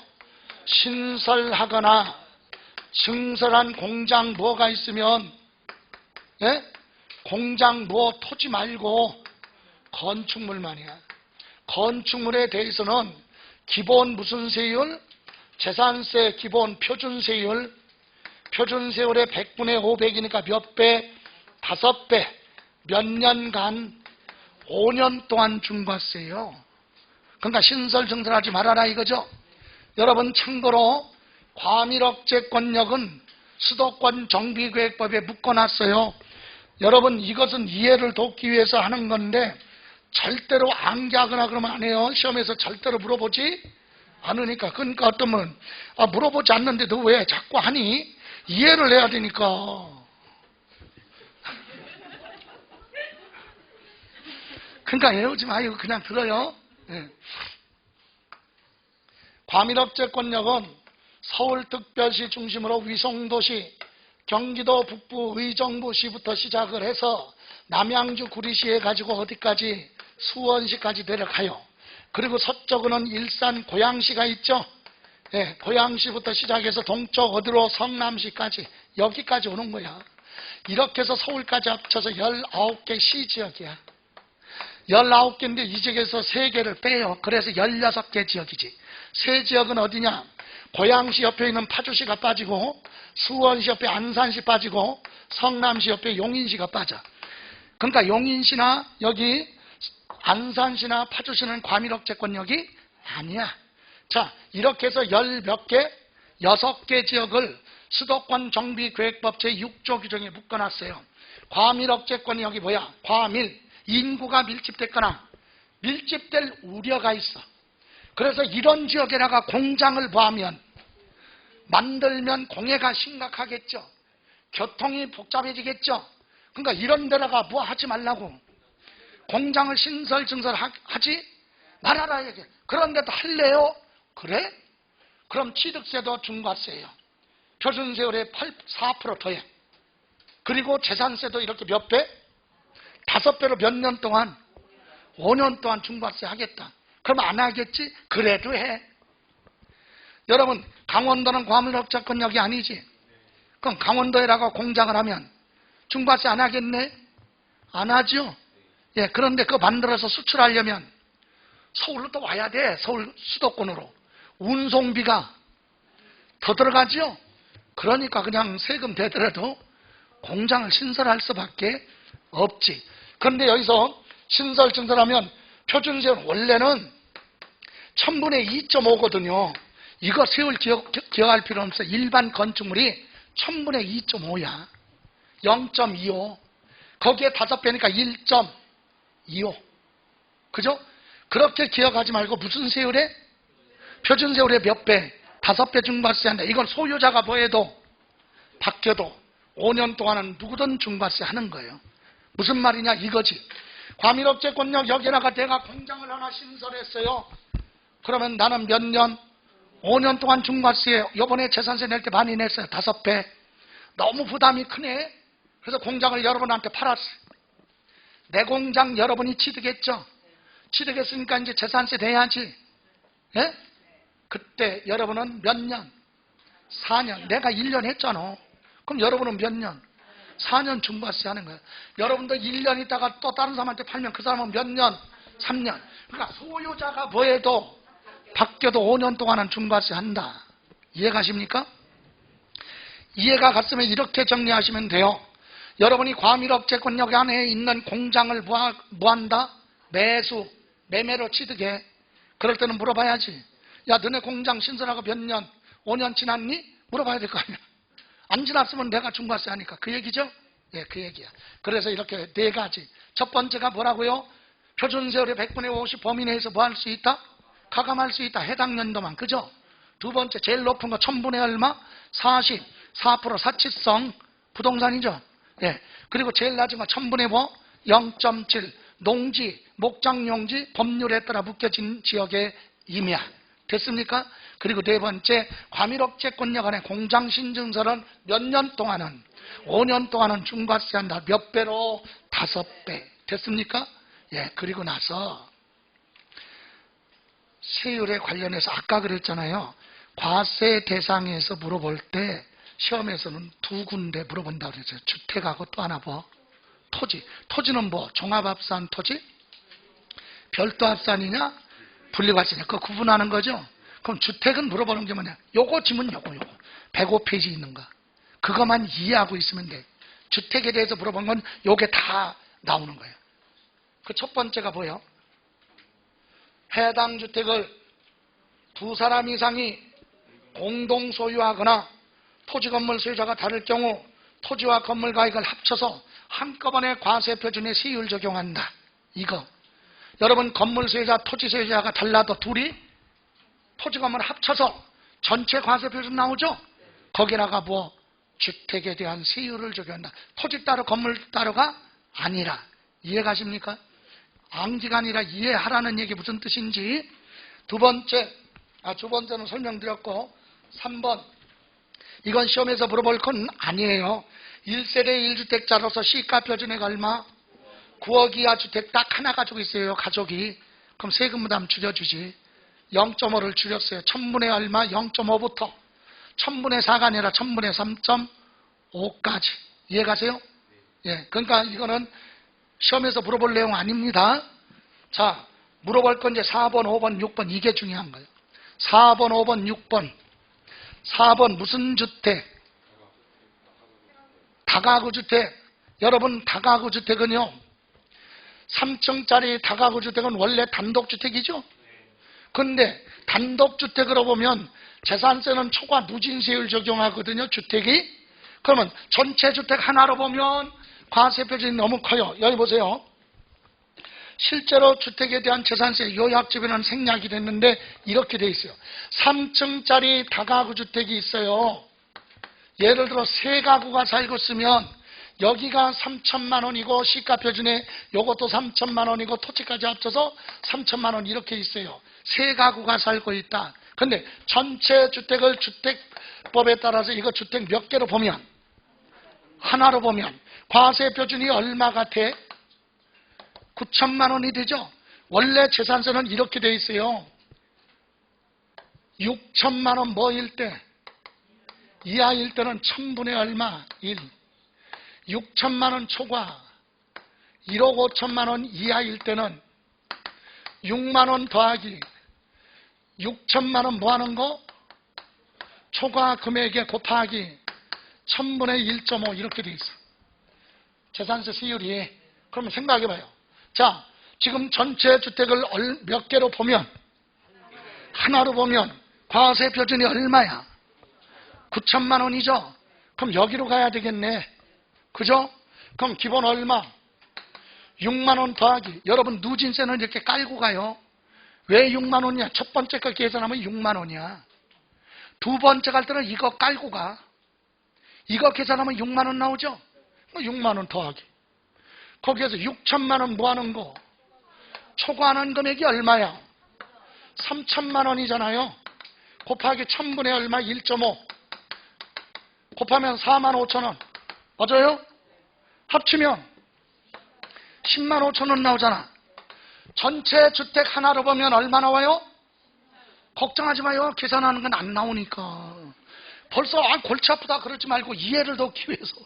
신설하거나 증설한 공장 뭐가 있으면, 예? 공장 뭐 토지 말고 건축물만이야. 건축물에 대해서는 기본 무슨 세율? 재산세 기본 표준세율. 표준세율의 100분의 500이니까 몇 배? 5배. 몇 년간? 5년 동안 중과세요. 그러니까 신설 증설하지 말아라 이거죠. 여러분 참고로 과밀억제권력은 수도권 정비계획법에 묶어놨어요. 여러분 이것은 이해를 돕기 위해서 하는 건데 절대로 암기하거나 그러면 안 해요. 시험에서 절대로 물어보지 않으니까. 그러니까 어떤 분은 물어보지 않는데 너 왜 자꾸 하니? 이해를 해야 되니까. 그러니까 외우지 마요. 그냥 들어요. 네. 과밀억제권력은 서울특별시 중심으로 위성도시, 경기도 북부 의정부시부터 시작을 해서 남양주 구리시에 가지고 어디까지? 수원시까지 내려가요. 그리고 서쪽으로는 일산 고양시가 있죠. 네, 고양시부터 시작해서 동쪽 어디로? 성남시까지. 여기까지 오는 거야. 이렇게 해서 서울까지 합쳐서 19개 시지역이야. 19개인데 이 지역에서 3개를 빼요. 그래서 16개 지역이지. 세 지역은 어디냐? 고양시 옆에 있는 파주시가 빠지고, 수원시 옆에 안산시 빠지고, 성남시 옆에 용인시가 빠져. 그러니까 용인시나 여기 안산시나 파주시는 과밀억제권역이 아니야. 자, 이렇게 해서 10몇 개, 6개 지역을 수도권 정비계획법 제6조 규정에 묶어놨어요. 과밀억제권역이 뭐야? 과밀, 인구가 밀집됐거나 밀집될 우려가 있어. 그래서 이런 지역에다가 공장을 만들면 공해가 심각하겠죠. 교통이 복잡해지겠죠. 그러니까 이런 데다가 뭐 하지 말라고. 공장을 신설 증설하지 말아라 얘기. 그런데도 할래요? 그래? 그럼 취득세도 중과세예요. 표준세율에 4% 더해. 그리고 재산세도 이렇게 몇 배? 5배로 몇 년 동안? 5년 동안 중과세 하겠다. 그럼 안 하겠지? 그래도 해. 여러분, 강원도는 과밀억제권역이 아니지. 그럼 강원도에다가 공장을 하면 중과세 안 하겠네? 안 하죠? 예, 그런데 그거 만들어서 수출하려면 서울로 또 와야 돼. 서울 수도권으로. 운송비가 더 들어가죠? 그러니까 그냥 세금 대더라도 공장을 신설할 수밖에 없지. 그런데 여기서 신설 증설하면 표준세율 원래는 1000분의 2.5거든요. 이거 세율 기억할 필요 없어. 일반 건축물이 1000분의 2.5야. 0.25. 거기에 5배니까 1.25. 그죠? 그렇게 기억하지 말고 무슨 세율에? 표준세율의 몇 배? 5배 중과세 한다. 이건 소유자가 뭐해도 바뀌어도 5년 동안은 누구든 중과세 하는 거예요. 무슨 말이냐 이거지. 과밀억제권역 여기다가 내가 공장을 하나 신설했어요. 그러면 나는 몇 년? 5년 동안 중과세. 요번에 재산세 낼 때 많이 냈어요. 5배. 너무 부담이 크네. 그래서 공장을 여러분한테 팔았어요. 내 공장 여러분이 취득했죠. 취득했으니까 이제 재산세 내야지. 예? 그때 여러분은 몇 년? 4년. 내가 1년 했잖아. 그럼 여러분은 몇 년? 4년 중과세 하는 거예요. 여러분도 1년 있다가 또 다른 사람한테 팔면 그 사람은 몇 년? 3년. 그러니까 소유자가 뭐해도 바뀌어도 5년 동안은 중과세 한다. 이해가십니까? 이해가 갔으면 이렇게 정리하시면 돼요. 여러분이 과밀억제권역 안에 있는 공장을 뭐한다? 매매로 취득해. 그럴 때는 물어봐야지. 야, 너네 공장 신설하고 몇 년? 5년 지났니? 물어봐야 될 거 아니야. 안 지났으면 내가 중과세 하니까. 그 얘기죠? 예, 그 얘기야. 그래서 이렇게 4가지. 첫 번째가 뭐라고요? 표준세율의 100분의 50 범위 내에서 뭐 할 수 있다? 가감할 수 있다. 해당 연도만. 그죠? 두 번째, 제일 높은 거 1000분의 얼마? 40. 4% 사치성 부동산이죠. 예. 그리고 제일 낮은 거 1000분의 뭐? 0.7. 농지, 목장용지, 법률에 따라 묶여진 지역의 임야. 됐습니까? 그리고 네 번째, 과밀억제권역 안에 공장 신증설은 몇 년 동안은? 5년 동안은 중과세 한다. 몇 배로? 5배. 됐습니까? 예. 그리고 나서 세율에 관련해서 아까 그랬잖아요. 과세 대상에서 물어볼 때 시험에서는 2군데 물어본다고 그랬어요. 주택하고 또 하나 뭐? 토지. 토지는 뭐? 종합합산 토지? 별도합산이냐? 분리과세냐? 그거 구분하는 거죠? 그럼 주택은 물어보는 게 뭐냐? 요거 지문 요거. 105페이지 있는 거. 그것만 이해하고 있으면 돼. 주택에 대해서 물어본 건 요게 다 나오는 거예요. 그 첫 번째가 뭐예요? 해당 주택을 2사람 이상이 공동 소유하거나 토지 건물 소유자가 다를 경우 토지와 건물 가액을 합쳐서 한꺼번에 과세 표준에 세율 적용한다. 이거. 여러분 건물 소유자, 토지 소유자가 달라도 둘이 토지 건물 합쳐서 전체 과세 표준 나오죠? 거기다가 뭐 주택에 대한 세율을 적용한다. 토지 따로 건물 따로가 아니라. 이해가십니까? 암기가 아니라 이해하라는 얘기 무슨 뜻인지. 두 번째는 설명드렸고 3번. 이건 시험에서 물어볼 건 아니에요. 1세대 1주택자로서 시가 표준액 얼마? 9억 이하 주택 딱 하나 가지고 있어요. 가족이. 그럼 세금 부담 줄여주지. 0.5를 줄였어요. 1000분의 얼마? 0.5부터 1000분의 4가 아니라 1000분의 3.5까지. 이해가세요? 예. 그러니까 이거는 시험에서 물어볼 내용 아닙니다. 자, 물어볼 건 이제 4번, 5번, 6번 이게 중요한 거예요. 4번, 5번, 6번. 4번 무슨 주택? 다가구 주택. 여러분 다가구 주택은요. 3층짜리 다가구 주택은 원래 단독주택이죠. 그런데 단독주택으로 보면 재산세는 초과 누진세율 적용하거든요. 주택이. 그러면 전체 주택 하나로 보면 과세 표준이 너무 커요. 여기 보세요. 실제로 주택에 대한 재산세 요약집에는 생략이 됐는데 이렇게 돼 있어요. 3층짜리 다가구 주택이 있어요. 예를 들어 세 가구가 살고 있으면 여기가 3천만 원이고 시가 표준에 요것도 3천만 원이고 토지까지 합쳐서 3천만 원 이렇게 있어요. 세 가구가 살고 있다. 근데 전체 주택을 주택법에 따라서 이거 주택 몇 개로 보면 하나로 보면 과세 표준이 얼마 같아? 9천만 원이 되죠. 원래 재산세는 이렇게 돼 있어요. 6천만 원 뭐일 때? 이하일 때는 1000분의 얼마? 1. 6천만 원 초과 1억 5천만 원 이하일 때는 6만 원 더하기 6천만 원 뭐 하는 거? 초과 금액에 곱하기 1000분의 1.5 이렇게 돼 있어. 재산세 세율이. 그러면 생각해봐요. 자, 지금 전체 주택을 몇 개로 보면 하나로 보면 과세 표준이 얼마야? 9천만 원이죠. 그럼 여기로 가야 되겠네. 그죠? 그럼 기본 얼마? 6만 원 더하기. 여러분 누진세는 이렇게 깔고 가요. 왜 6만 원이야? 첫 번째 거 계산하면 6만 원이야. 두 번째 갈 때는 이거 깔고 가. 이거 계산하면 6만 원 나오죠? 6만 원 더하기. 거기에서 6천만 원 뭐 하는 거? 초과하는 금액이 얼마야? 3천만 원이잖아요. 곱하기 1000분의 얼마? 1.5. 곱하면 4만 5천 원. 맞아요? 합치면 10만 5천 원 나오잖아. 전체 주택 하나로 보면 얼마 나와요? 걱정하지 마요. 계산하는 건 안 나오니까. 벌써 골치 아프다 그러지 말고 이해를 돕기 위해서.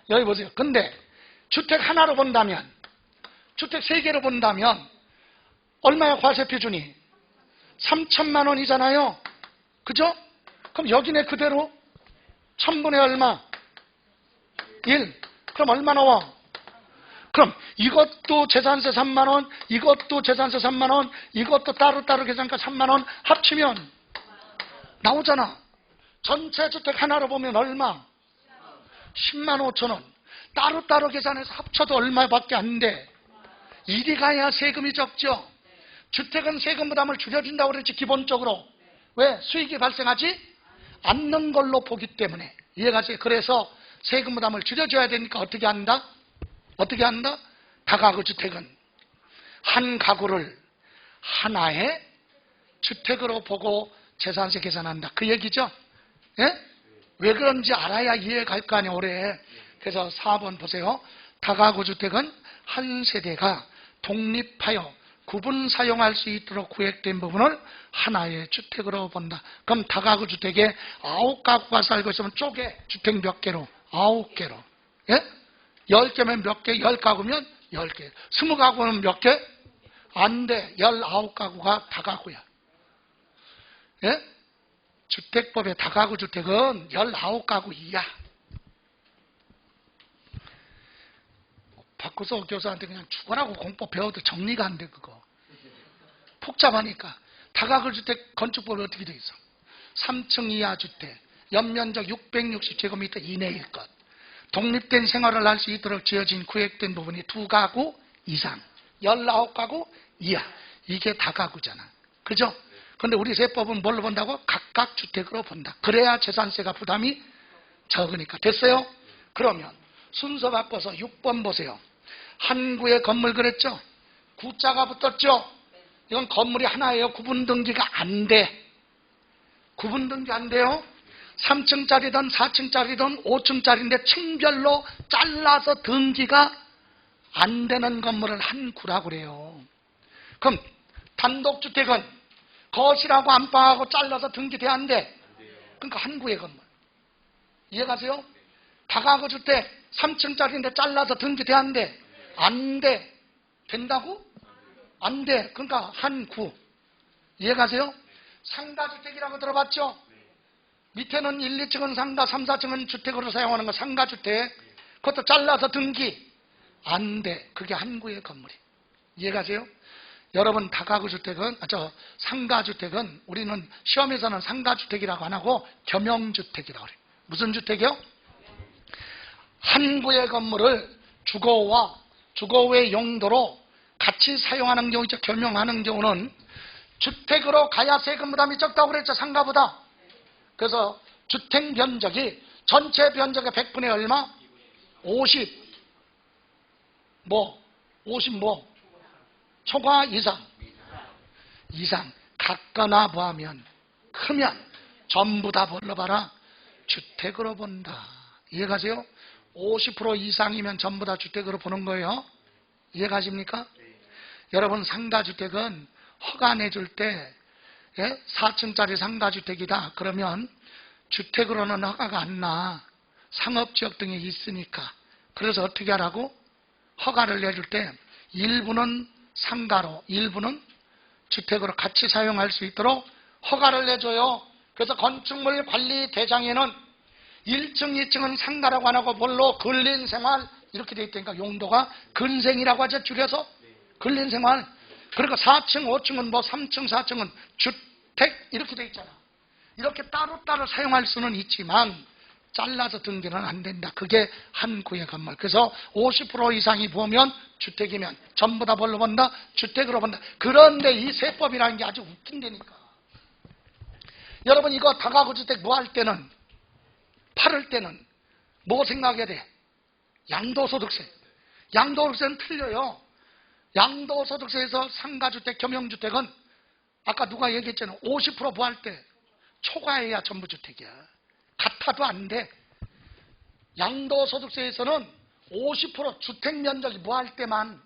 여기 보세요. 근데 주택 하나로 본다면, 주택 3개로 본다면 얼마야 과세 표준이? 3천만 원이잖아요. 그죠? 그럼 여기네 그대로 1000분의 얼마? 1. 그럼 얼마 나와? 그럼 이것도 재산세 3만 원, 이것도 재산세 3만 원, 이것도 따로따로 계산가 3만 원 합치면 나오잖아. 전체 주택 하나로 보면 얼마? 10만 5천 원. 따로따로 계산해서 합쳐도 얼마밖에 안 돼. 이리 가야 세금이 적죠. 주택은 세금 부담을 줄여준다고 그랬지 기본적으로. 왜? 수익이 발생하지 않는 걸로 보기 때문에. 이해가세요? 그래서 세금 부담을 줄여줘야 되니까 어떻게 한다? 어떻게 한다? 다가구 주택은 한 가구를 하나의 주택으로 보고 재산세 계산한다. 그 얘기죠? 예? 왜 그런지 알아야 이해 갈 거 아니에요, 올해. 그래서 4번 보세요. 다가구 주택은 한 세대가 독립하여 구분 사용할 수 있도록 구획된 부분을 하나의 주택으로 본다. 그럼 다가구 주택에 9가구가 살고 있으면 쪼개 주택 몇 개로? 9개로. 예? 10개면 몇 개? 10가구면 10개. 20가구는 몇 개? 안 돼. 19가구가 다가구야. 예? 주택법의 다가구 주택은 19가구 이하. 박구석 교수한테 그냥 죽어라고 공법 배워도 정리가 안 돼, 그거. 복잡하니까. 다가구 주택 건축법이 어떻게 돼 있어? 3층 이하 주택, 연면적 660제곱미터 이내일 것. 독립된 생활을 할 수 있도록 지어진 구획된 부분이 2가구 이상, 19가구 이하. 이게 다가구잖아. 그죠? 근데 우리 세법은 뭘로 본다고? 각각 주택으로 본다. 그래야 재산세가 부담이 적으니까. 됐어요? 그러면 순서 바꿔서 6번 보세요. 한 구의 건물 그랬죠? 구자가 붙었죠? 이건 건물이 하나예요. 구분 등기가 안 돼. 구분 등기 안 돼요? 3층짜리든 4층짜리든 5층짜리인데 층별로 잘라서 등기가 안 되는 건물을 한 구라고 그래요. 그럼 단독주택은 거실하고 안방하고 잘라서 등기돼야 안 돼? 그러니까 한 구의 건물. 이해가세요? 다가구 주택 3층짜리인데 잘라서 등기돼야 안 돼? 안 돼. 된다고? 안 돼. 그러니까 한 구. 이해가세요? 상가주택이라고 들어봤죠? 밑에는 1, 2층은 상가, 3, 4층은 주택으로 사용하는 거 상가주택. 그것도 잘라서 등기 안 돼. 그게 한구의 건물이. 이해가세요? 여러분 다가구주택은 상가주택은 우리는 시험에서는 상가주택이라고 안 하고 겸용주택이라고 그래요. 무슨 주택이요? 한구의 건물을 주거와 주거의 용도로 같이 사용하는 경우, 겸용하는 경우는 주택으로 가야 세금 부담이 적다고 그랬죠. 상가보다. 그래서 주택 면적이 전체 면적의 100분의 얼마? 50 초과 이상 같거나 뭐하면 크면 전부 다 뭘로 봐라? 주택으로 본다. 이해가세요? 50% 이상이면 전부 다 주택으로 보는 거예요. 이해가십니까? 여러분 상가주택은 허가 내줄 때 4층짜리 상가주택이다 그러면 주택으로는 허가가 안 나. 상업지역 등에 있으니까. 그래서 어떻게 하라고? 허가를 내줄 때 일부는 상가로 일부는 주택으로 같이 사용할 수 있도록 허가를 내줘요. 그래서 건축물 관리 대장에는 1층, 2층은 상가라고 안 하고 뭘로? 근린생활 이렇게 돼 있다니까. 용도가 근생이라고 하죠. 줄여서 근린생활. 그러니까 4층, 5층은 3층, 4층은 주택 이렇게 돼 있잖아. 이렇게 따로따로 사용할 수는 있지만 잘라서 등기는 안 된다. 그게 한구의 건물. 그래서 50% 이상이 보면 주택이면 전부 다 뭘로 본다? 주택으로 본다. 그런데 이 세법이라는 게 아주 웃긴다니까. 여러분 이거 다가구주택 뭐 할 때는 팔을 때는 뭐 생각해야 돼? 양도소득세. 양도소득세는 틀려요. 양도소득세에서 상가주택, 겸용주택은 아까 누가 얘기했잖아요. 50% 부할 때 초과해야 전부 주택이야. 같아도 안 돼. 양도소득세에서는 50% 주택 면적이 부할 때만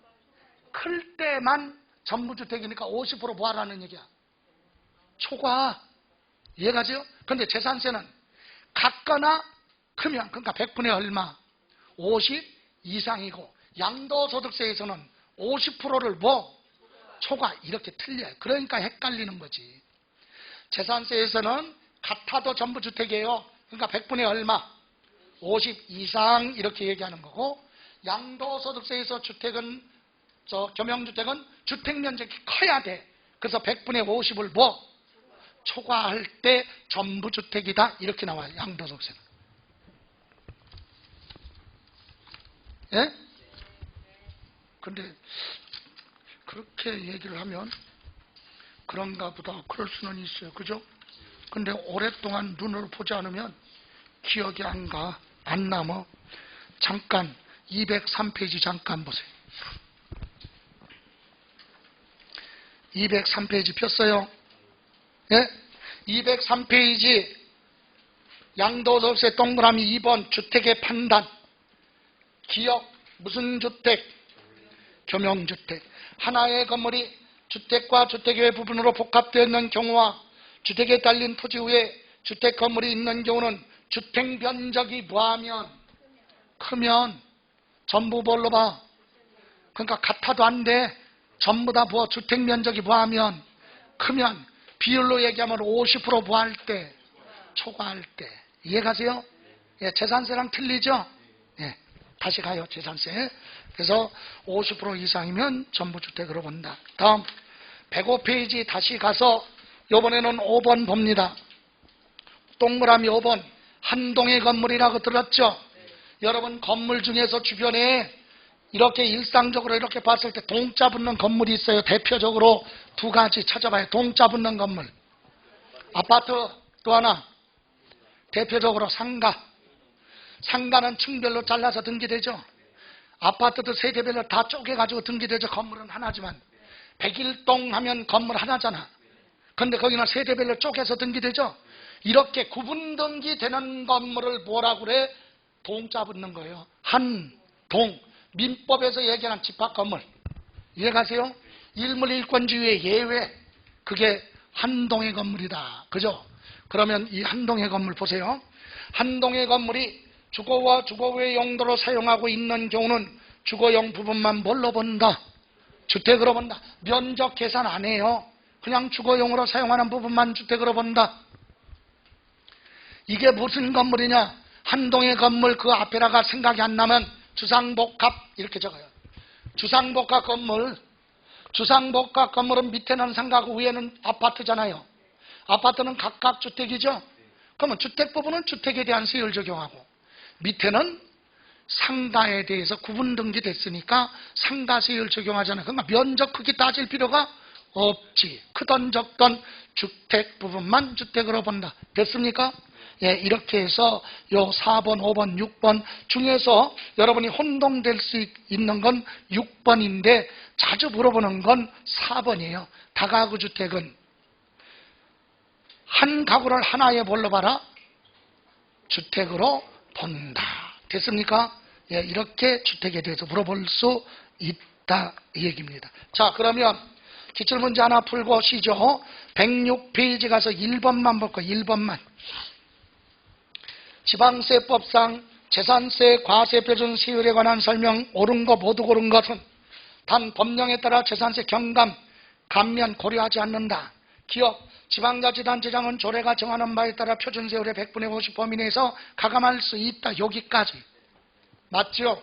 클 때만 전부 주택이니까 50% 부하라는 얘기야. 초과. 이해가죠? 그런데 재산세는 같거나 크면 그러니까 100분의 얼마 50 이상이고 양도소득세에서는 50%를 초과 이렇게 틀려요. 그러니까 헷갈리는 거지. 재산세에서는 같아도 전부 주택이에요. 그러니까 100분의 얼마 50 이상 이렇게 얘기하는 거고 양도소득세에서 주택은 겸용주택은 주택면적이 커야 돼. 그래서 100분의 50을 초과할 때 전부 주택이다 이렇게 나와요. 양도소득세는. 예? 근데 그렇게 얘기를 하면 그런가 보다 그럴 수는 있어요. 그죠? 근데 오랫동안 눈으로 보지 않으면 기억이 안 남아. 잠깐 203페이지 잠깐 보세요. 203페이지 폈어요. 예? 203페이지 양도소득세 동그라미 2번 주택의 판단. 기억 무슨 주택? 겸용주택. 하나의 건물이 주택과 주택 외 부분으로 복합되어 있는 경우와 주택에 딸린 토지 위에 주택 건물이 있는 경우는 주택 면적이 크면 전부 뭘로 봐? 그러니까 같아도 안 돼. 전부 다 주택 면적이 크면 비율로 얘기하면 50% 부할 때, 초과할 때. 이해가세요? 예, 재산세랑 틀리죠? 예, 다시 가요. 재산세. 그래서 50% 이상이면 전부 주택으로 본다. 다음 105페이지 다시 가서 이번에는 5번 봅니다. 동그라미 5번 한동의 건물이라고 들었죠? 여러분 건물 중에서 주변에 이렇게 일상적으로 이렇게 봤을 때 동자 붙는 건물이 있어요. 대표적으로 두 가지 찾아봐요. 동자 붙는 건물. 아파트 또 하나. 대표적으로 상가. 상가는 층별로 잘라서 등기되죠. 아파트도 세대별로 다 쪼개가지고 등기되죠. 건물은 하나지만. 101동 하면 건물 하나잖아. 근데 거기는 세대별로 쪼개서 등기되죠. 이렇게 구분 등기되는 건물을 뭐라고 그래? 동자 붙는 거예요. 한동. 민법에서 얘기하는 집합건물. 이해가세요? 일물일권주의의 예외. 그게 한동의 건물이다. 그죠? 그러면 이 한동의 건물 보세요. 한동의 건물이 주거와 주거 외 용도로 사용하고 있는 경우는 주거용 부분만 뭘로 본다? 주택으로 본다. 면적 계산 안 해요. 그냥 주거용으로 사용하는 부분만 주택으로 본다. 이게 무슨 건물이냐? 한동의 건물 그 앞에다가 생각이 안 나면 주상복합 이렇게 적어요. 주상복합 건물. 주상복합 건물은 밑에는 상가고 위에는 아파트잖아요. 아파트는 각각 주택이죠. 그러면 주택 부분은 주택에 대한 세율 적용하고 밑에는 상가에 대해서 구분 등기됐으니까 상가 세율 적용하잖아요. 그러니까 면적 크기 따질 필요가 없지. 크던 적던 주택 부분만 주택으로 본다. 됐습니까? 예, 이렇게 해서 요 4번, 5번, 6번 중에서 여러분이 혼동될 수 있는 건 6번인데 자주 물어보는 건 4번이에요. 다가구 주택은 한 가구를 하나에 뭘로 봐라? 주택으로 본다. 됐습니까? 예, 이렇게 주택에 대해서 물어볼 수 있다 이 얘기입니다. 자, 그러면 기출문제 하나 풀고 쉬죠. 106페이지 가서 1번만 볼 거예요. 1번만. 지방세법상 재산세 과세 표준 세율에 관한 설명 옳은 거 모두 옳은 것은 단 법령에 따라 재산세 경감 감면 고려하지 않는다. 기업 지방자치단체장은 조례가 정하는 바에 따라 표준세율의 100분의 50 범위 내에서 가감할 수 있다. 여기까지 맞죠?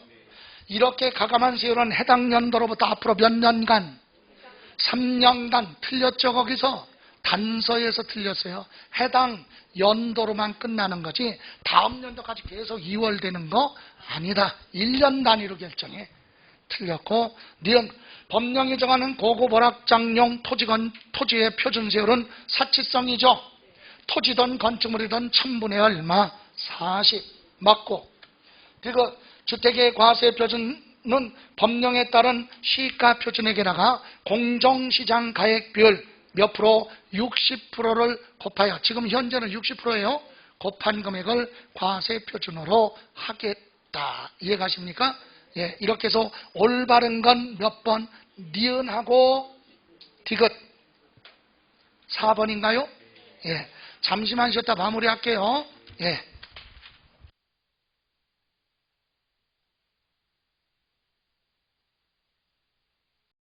이렇게 가감한 세율은 해당 연도로부터 앞으로 몇 년간? 3년간 틀렸죠. 거기서 단서에서 틀렸어요. 해당 연도로만 끝나는 거지 다음 연도까지 계속 2월 되는 거 아니다. 1년 단위로 결정해. 틀렸고 니은 법령이 정하는 고급 오락장용 토지의 표준세율은 사치성이죠. 토지든 건축물이든 1000분의 얼마? 40 맞고 그리고 주택의 과세 표준은 법령에 따른 시가 표준액에다가 공정시장 가액 비율 몇 프로? 60%를 곱하여 지금 현재는 60%예요. 곱한 금액을 과세 표준으로 하겠다. 이해가십니까? 예, 이렇게 해서 올바른 건 몇 번? 니은하고 디귿 4번인가요? 예, 잠시만 쉬었다 마무리할게요. 예.